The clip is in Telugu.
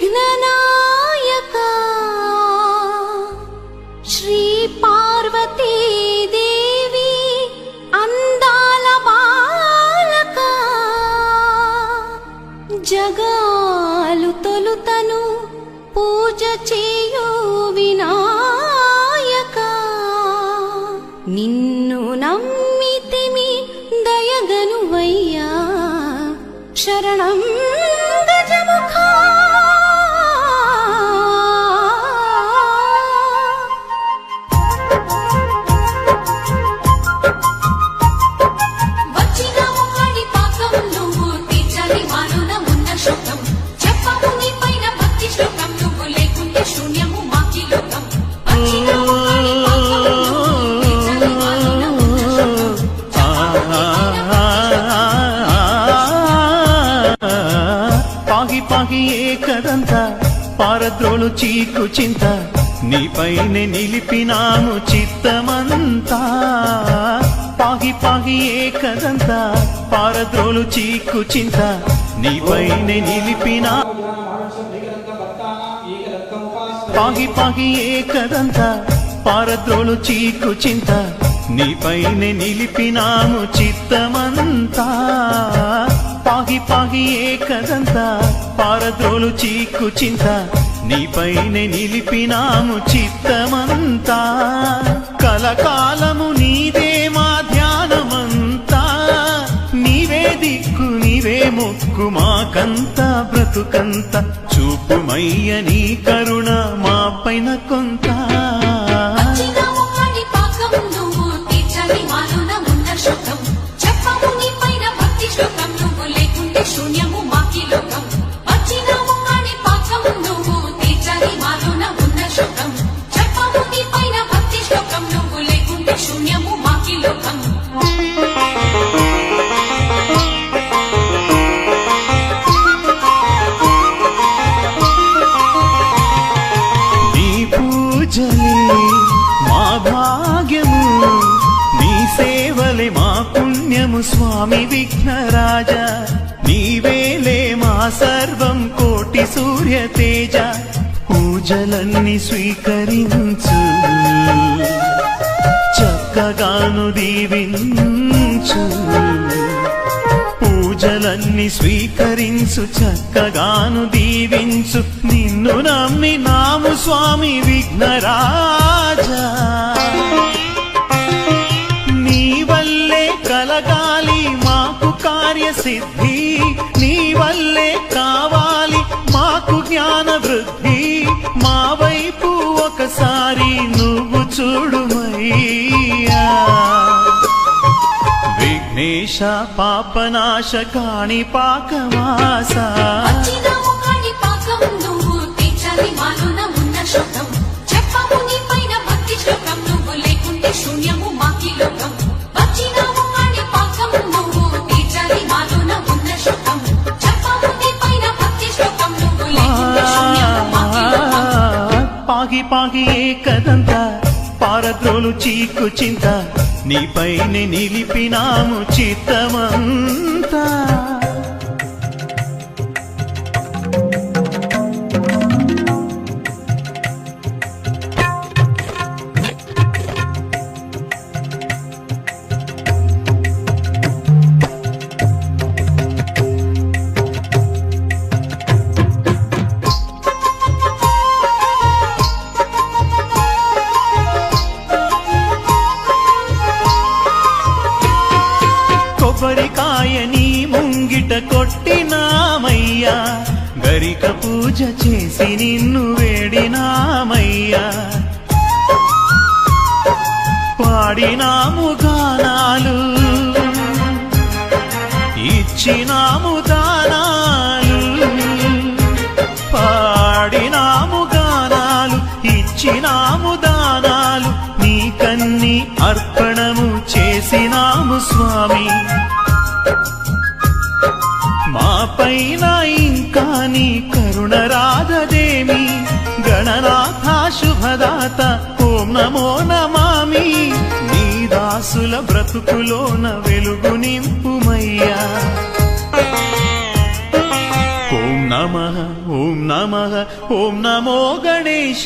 విఘ్ననాయకా శ్రీ పార్వతీ దేవి అందాల బాలకా జగాలు తొలుతను పూజ చేయు వినాయకా నిన్ను నమ్మితిమి దయగనువయ్యా శరణం గజముఖా ఏకదంత పారద్రోలు చీకు చింత నీపైనే నిలిపినాము చిత్తమంతా పాగి పాగి ఏకదంత పారద్రోలు చీకు చింత నీపైనే నిలిపినా పాగి పాగి ఏకదంత పారద్రోలు చీకు చింత నీపైనే నిలిపినాము చిత్తమంతా పాగి పాగి ఏకదంత పారద్రోలు చీకు చింత నీపైనే నిలిపినాము చిత్తమంతా కలకాలము నీదే మా ధ్యానమంతా నీవే దిక్కు నీవే మొక్కు మాకంతా బ్రతుకంత చూపుమయ్య నీ కరుణ మా పైన కొంత శూన్యము మాకి లోకం వచ్చినాము కాని పాకం నువ్వు తీర్చని మాలోన ఉన్న శోకం చెప్పము నీ పైన భక్తి శ్లోకం నువ్వు లేకుంటే శూన్యము మాకి లోకం నీ పూజలే మా భాగ్యము నీ సేవలే మా పుణ్యము స్వామి విఘ్నరాజా నీవేలే మా సర్వం కోటి సూర్య తేజ పూజలన్నీ స్వీకరించు చక్కగాను దీవించు పూజలన్నీ స్వీకరించు చక్కగాను దీవించు నిన్ను నమ్మినాము స్వామి విఘ్నరాజా నీ వల్లే కలగాలి మాకు కార్యసిద్ధి నీ వల్లే కావాలి మాకు జ్ఞాన వృద్ధి మా వైపు ఒకసారి నువ్వు చూడుమయ్యా విఘ్నేశ పాపనాశ కాణి పాకవాస శూన్యము మాకి లోకం పాగి పాగి ఏకదంత పారద్రోలు చీకు చింత నీపైనే నిలిపినాము చిత్తమంతా కొబ్బరికాయ నీ ముంగిట కొట్టినామయ్యా గరిక పూజ చేసి నిన్ను వేడినామయ్యా పాడినాము గానాలు ఇచ్చినాము దానాలు పాడినాము గానాలు ఇచ్చినాము దానాలు నీకన్ని అర్పణము చేసినాము స్వామి మా పైన ఇంకా నీ కరుణ రాధదేమి గణనాథ శుభదాత ఓం నమో నమామి నీ దాసుల బ్రతుకులోన వెలుగు నింపుమయ్యా ఓం నమః ఓం నమః ఓం నమో గణేశ